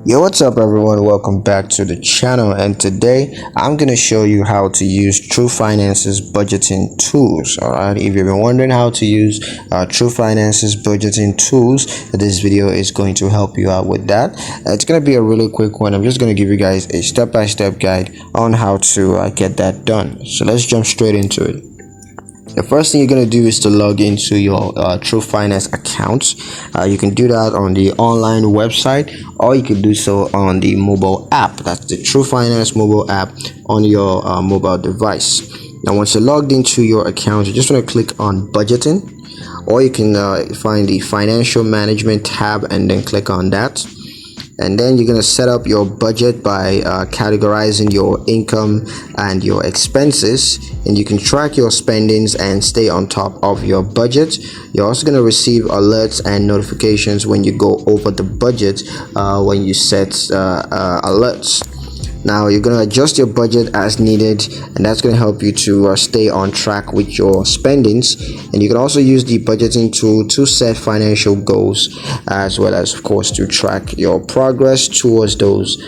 Yo, what's up everyone? Welcome back to the channel, and today I'm gonna show you how to use Twoguysfinance's budgeting tools. Alright, if you've been wondering how to use Twoguysfinance's budgeting tools, this video is going to help you out with that. It's gonna be a really quick one. I'm just gonna give you guys a step-by-step guide on how to get that done. So let's jump straight into it. The first thing you're going to do is to log into your Twoguysfinance account. You can do that on the online website, or you can do so on the mobile app. That's the Twoguysfinance mobile app on your mobile device. Now once you're logged into your account, you just want to click on budgeting, or you can find the financial management tab and then click on that. And then you're going to set up your budget by categorizing your income and your expenses, and you can track your spendings and stay on top of your budget. You're also going to receive alerts and notifications when you go over the budget when you set alerts. Now you're going to adjust your budget as needed, and that's going to help you to stay on track with your spendings. And you can also use the budgeting tool to set financial goals, as well as of course to track your progress towards those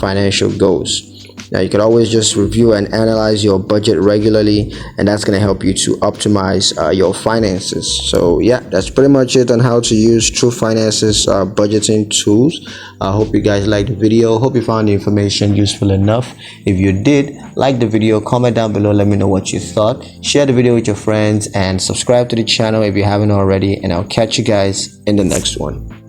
financial goals. Now you can always just review and analyze your budget regularly, and that's going to help you to optimize your finances. So yeah, that's pretty much it on how to use Twoguysfinance's budgeting tools. I hope you guys liked the video. Hope you found the information useful enough. If you did, like the video, comment down below, let me know what you thought. Share the video with your friends and subscribe to the channel if you haven't already, and I'll catch you guys in the next one.